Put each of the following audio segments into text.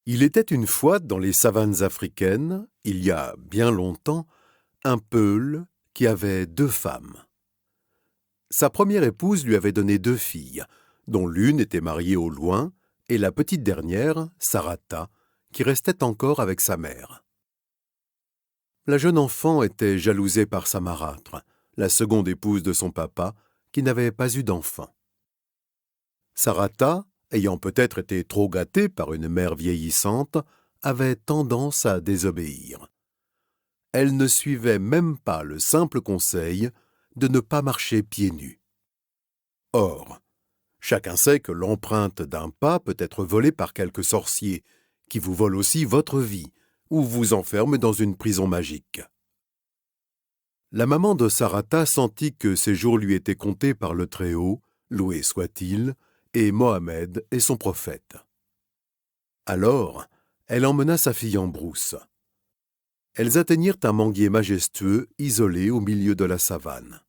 Il était une fois dans les savanes africaines, il y a bien longtemps, un peul qui avait 2 femmes. Sa première épouse lui avait donné 2 filles, dont l'une était mariée au loin, et la petite dernière, Sarata, qui restait encore avec sa mère. La jeune enfant était jalousée par sa marâtre, la seconde épouse de son papa, qui n'avait pas eu d'enfant. Sarata, ayant peut-être été trop gâtée par une mère vieillissante, avait tendance à désobéir. Elle ne suivait même pas le simple conseil de ne pas marcher pieds nus. Or, chacun sait que l'empreinte d'un pas peut être volée par quelque sorcier, qui vous vole aussi votre vie, ou vous enferme dans une prison magique. La maman de Sarata sentit que ses jours lui étaient comptés par le Très-Haut, loué soit-il, et Mohammed est son prophète. Alors, elle emmena sa fille en brousse. Elles atteignirent un manguier majestueux, isolé au milieu de la savane.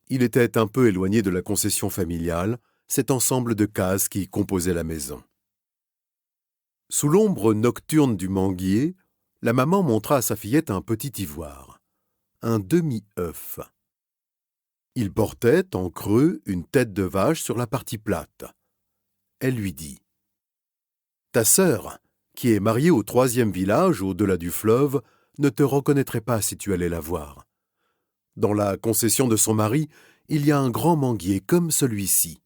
Il était un peu éloigné de la concession familiale, cet ensemble de cases qui composait la maison. Sous l'ombre nocturne du manguier, la maman montra à sa fillette un petit ivoire, un demi-œuf. Il portait, en creux, une tête de vache sur la partie plate. Elle lui dit : « Ta sœur, qui est mariée au 3e village au-delà du fleuve, ne te reconnaîtrait pas si tu allais la voir. Dans la concession de son mari, il y a un grand manguier comme celui-ci.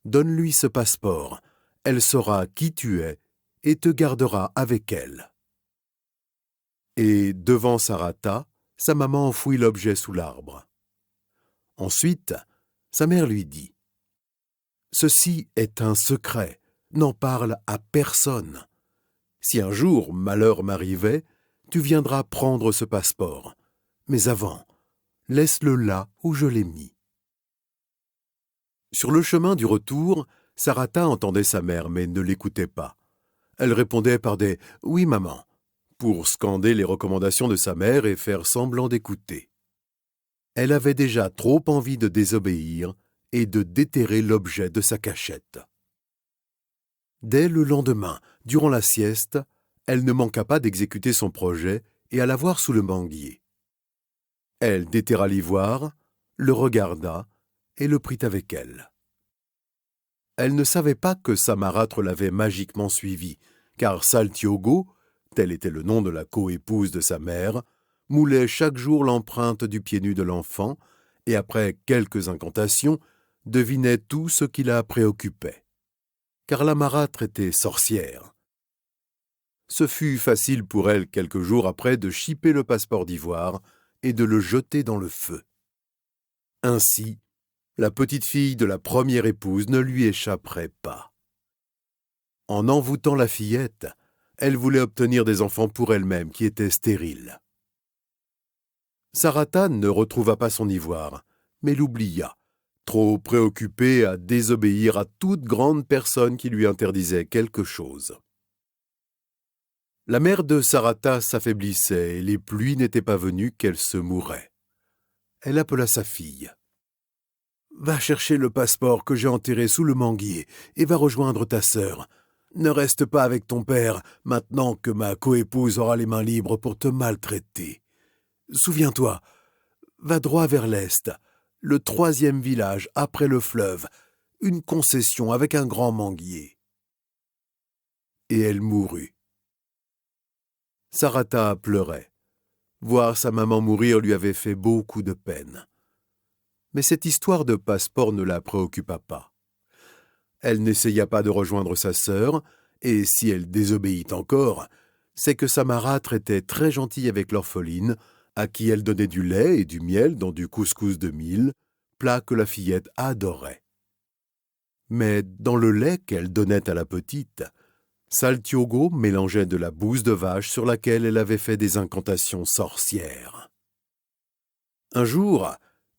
Donne-lui ce passeport, elle saura qui tu es et te gardera avec elle. » Et devant Sarata, sa maman enfouit l'objet sous l'arbre. Ensuite, sa mère lui dit : « Ceci est un secret, n'en parle à personne. Si un jour malheur m'arrivait, tu viendras prendre ce passeport. Mais avant, laisse-le là où je l'ai mis. » Sur le chemin du retour, Sarata entendait sa mère, mais ne l'écoutait pas. Elle répondait par des « Oui, maman », pour scander les recommandations de sa mère et faire semblant d'écouter. Elle avait déjà trop envie de désobéir et de déterrer l'objet de sa cachette. Dès le lendemain, durant la sieste, elle ne manqua pas d'exécuter son projet et alla voir sous le manguier. Elle déterra l'ivoire, le regarda et le prit avec elle. Elle ne savait pas que sa marâtre l'avait magiquement suivie, car Saltiogo, tel était le nom de la coépouse de sa mère, moulait chaque jour l'empreinte du pied nu de l'enfant et, après quelques incantations, devinait tout ce qui la préoccupait. Car la marâtre était sorcière. Ce fut facile pour elle quelques jours après de chipper le passeport d'ivoire et de le jeter dans le feu. Ainsi, la petite fille de la première épouse ne lui échapperait pas. En envoûtant la fillette, elle voulait obtenir des enfants pour elle-même qui étaient stériles. Sarata ne retrouva pas son ivoire, mais l'oublia, trop préoccupée à désobéir à toute grande personne qui lui interdisait quelque chose. La mère de Sarata s'affaiblissait et les pluies n'étaient pas venues qu'elle se mourait. Elle appela sa fille. « Va chercher le passeport que j'ai enterré sous le manguier et va rejoindre ta sœur. Ne reste pas avec ton père maintenant que ma coépouse aura les mains libres pour te maltraiter. Souviens-toi, va droit vers l'est, le 3e village après le fleuve, une concession avec un grand manguier. » Et elle mourut. Sarata pleurait. Voir sa maman mourir lui avait fait beaucoup de peine. Mais cette histoire de passeport ne la préoccupa pas. Elle n'essaya pas de rejoindre sa sœur, et si elle désobéit encore, c'est que sa marâtre était très gentille avec l'orpheline, à qui elle donnait du lait et du miel dans du couscous de mil, plat que la fillette adorait. Mais dans le lait qu'elle donnait à la petite, Saltiogo mélangeait de la bouse de vache sur laquelle elle avait fait des incantations sorcières. Un jour,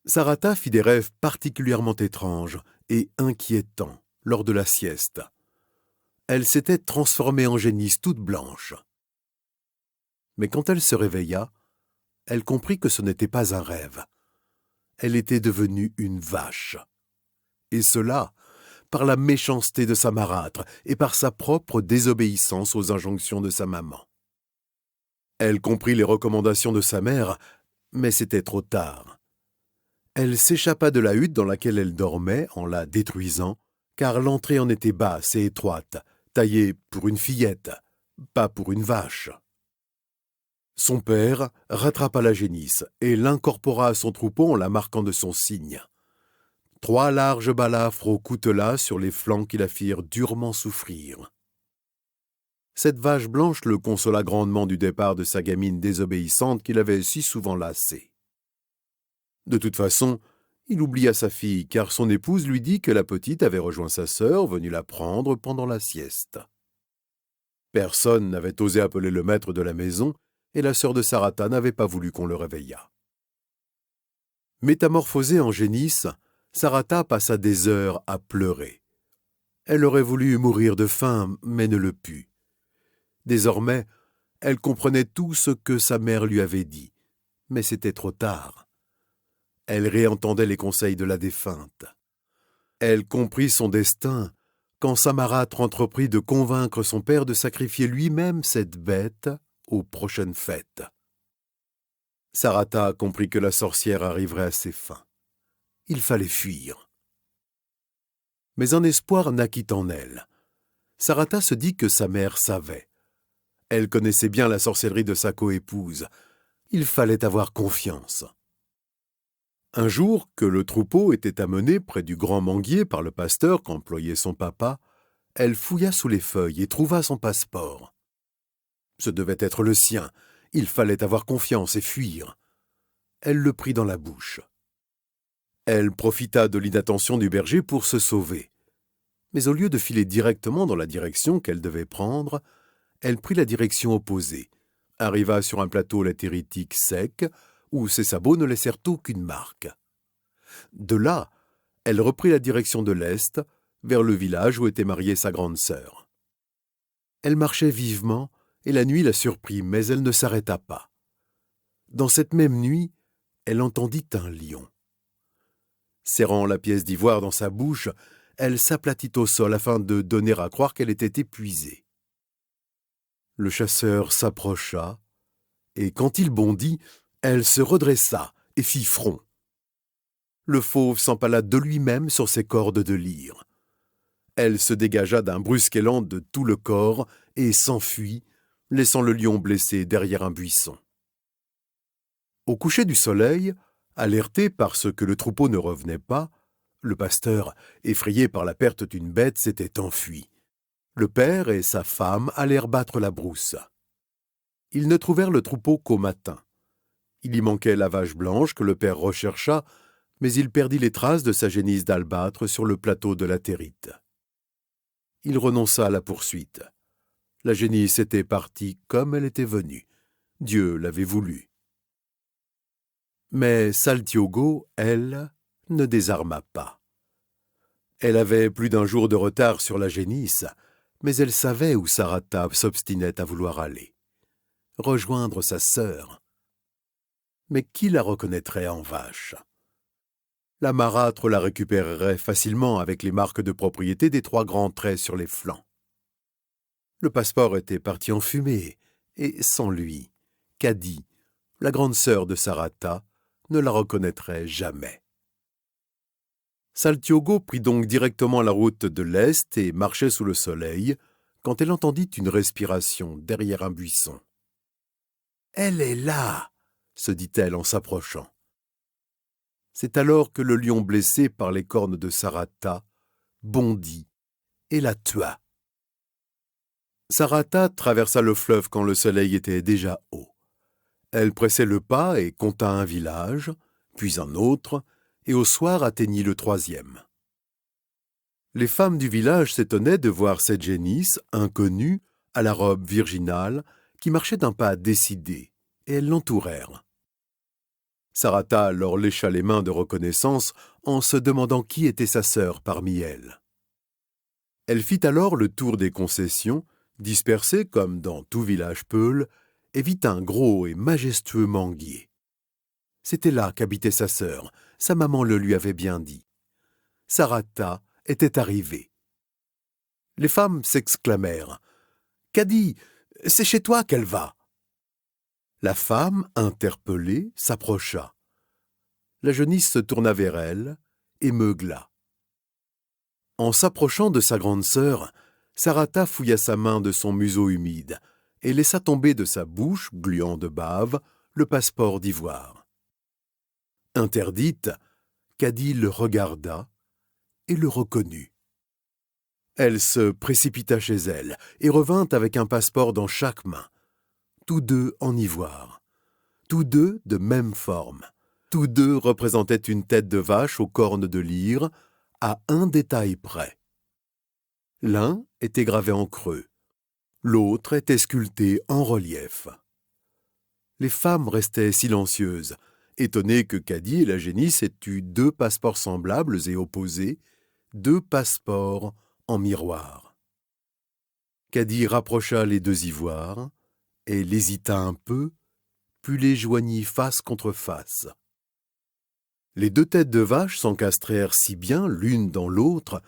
Sarata fit des rêves particulièrement étranges et inquiétants lors de la sieste. Elle s'était transformée en génisse toute blanche. Mais quand elle se réveilla, elle comprit que ce n'était pas un rêve. Elle était devenue une vache. Et cela par la méchanceté de sa marâtre et par sa propre désobéissance aux injonctions de sa maman. Elle comprit les recommandations de sa mère, mais c'était trop tard. Elle s'échappa de la hutte dans laquelle elle dormait en la détruisant, car l'entrée en était basse et étroite, taillée pour une fillette, pas pour une vache. Son père rattrapa la génisse et l'incorpora à son troupeau en la marquant de son signe. 3 larges balafres au coutelas sur les flancs qui la firent durement souffrir. Cette vache blanche le consola grandement du départ de sa gamine désobéissante qu'il avait si souvent lassée. De toute façon, il oublia sa fille, car son épouse lui dit que la petite avait rejoint sa sœur, venue la prendre pendant la sieste. Personne n'avait osé appeler le maître de la maison, et la sœur de Sarata n'avait pas voulu qu'on le réveillât. Métamorphosée en génisse, Sarata passa des heures à pleurer. Elle aurait voulu mourir de faim, mais ne le put. Désormais, elle comprenait tout ce que sa mère lui avait dit, mais c'était trop tard. Elle réentendait les conseils de la défunte. Elle comprit son destin quand sa marâtre entreprit de convaincre son père de sacrifier lui-même cette bête aux prochaines fêtes. Sarata comprit que la sorcière arriverait à ses fins. Il fallait fuir. Mais un espoir naquit en elle. Sarata se dit que sa mère savait. Elle connaissait bien la sorcellerie de sa coépouse. Il fallait avoir confiance. Un jour, que le troupeau était amené près du grand manguier par le pasteur qu'employait son papa, elle fouilla sous les feuilles et trouva son passeport. Ce devait être le sien. Il fallait avoir confiance et fuir. Elle le prit dans la bouche. Elle profita de l'inattention du berger pour se sauver. Mais au lieu de filer directement dans la direction qu'elle devait prendre, elle prit la direction opposée, arriva sur un plateau latéritique sec, où ses sabots ne laissèrent aucune marque. De là, elle reprit la direction de l'est, vers le village où était mariée sa grande sœur. Elle marchait vivement, et la nuit la surprit, mais elle ne s'arrêta pas. Dans cette même nuit, elle entendit un lion. Serrant la pièce d'ivoire dans sa bouche, elle s'aplatit au sol afin de donner à croire qu'elle était épuisée. Le chasseur s'approcha, et quand il bondit, elle se redressa et fit front. Le fauve s'empala de lui-même sur ses cordes de lyre. Elle se dégagea d'un brusque élan de tout le corps et s'enfuit, laissant le lion blessé derrière un buisson. Au coucher du soleil, alerté parce que le troupeau ne revenait pas, le pasteur, effrayé par la perte d'une bête, s'était enfui. Le père et sa femme allèrent battre la brousse. Ils ne trouvèrent le troupeau qu'au matin. Il y manquait la vache blanche que le père rechercha, mais il perdit les traces de sa génisse d'albâtre sur le plateau de latérite. Il renonça à la poursuite. La génisse était partie comme elle était venue. Dieu l'avait voulu. Mais Saltiogo, elle, ne désarma pas. Elle avait plus d'un jour de retard sur la génisse, mais elle savait où Sarata s'obstinait à vouloir aller. Rejoindre sa sœur. Mais qui la reconnaîtrait en vache? La marâtre la récupérerait facilement avec les marques de propriété des 3 grands traits sur les flancs. Le passeport était parti en fumée, et sans lui, Kadi, la grande sœur de Sarata, ne la reconnaîtrait jamais. Saltiogo prit donc directement la route de l'est et marchait sous le soleil, quand elle entendit une respiration derrière un buisson. « Elle est là !» se dit-elle en s'approchant. C'est alors que le lion blessé par les cornes de Sarata bondit et la tua. Sarata traversa le fleuve quand le soleil était déjà haut. Elle pressait le pas et compta un village, puis un autre, et au soir atteignit le 3e. Les femmes du village s'étonnaient de voir cette génisse, inconnue, à la robe virginale, qui marchait d'un pas décidé, et elles l'entourèrent. Sarata leur lécha les mains de reconnaissance en se demandant qui était sa sœur parmi elles. Elle fit alors le tour des concessions, dispersées comme dans tout village peul, et vit un gros et majestueux manguier. C'était là qu'habitait sa sœur, sa maman le lui avait bien dit. Sarata était arrivé. Les femmes s'exclamèrent « Cady, c'est chez toi qu'elle va !» La femme, interpellée, s'approcha. La jeunisse se tourna vers elle et meugla. En s'approchant de sa grande sœur, Sarata fouilla sa main de son museau humide et laissa tomber de sa bouche, gluant de bave, le passeport d'ivoire. Interdite, Cady le regarda et le reconnut. Elle se précipita chez elle et revint avec un passeport dans chaque main, tous deux en ivoire, tous deux de même forme. Tous deux représentaient une tête de vache aux cornes de lyre, à un détail près. L'un était gravé en creux, l'autre était sculpté en relief. Les femmes restaient silencieuses, étonnées que Cady et la génisse aient eu deux passeports semblables et opposés, deux passeports en miroir. Cady rapprocha les deux ivoires, elle hésita un peu, puis les joignit face contre face. Les deux têtes de vache s'encastrèrent si bien l'une dans l'autre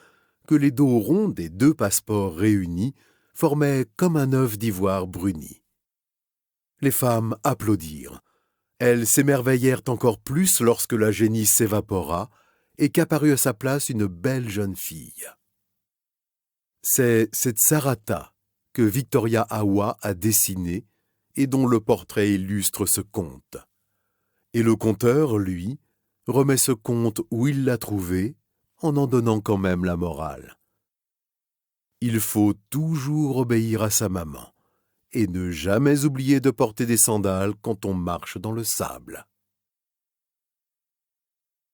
que les dos ronds des deux passeports réunis formaient comme un œuf d'ivoire bruni. Les femmes applaudirent. Elles s'émerveillèrent encore plus lorsque la génisse s'évapora et qu'apparut à sa place une belle jeune fille. C'est cette Sarata que Victoria Awa a dessinée et dont le portrait illustre ce conte. Et le conteur, lui, remet ce conte où il l'a trouvé, en donnant quand même la morale. Il faut toujours obéir à sa maman et ne jamais oublier de porter des sandales quand on marche dans le sable.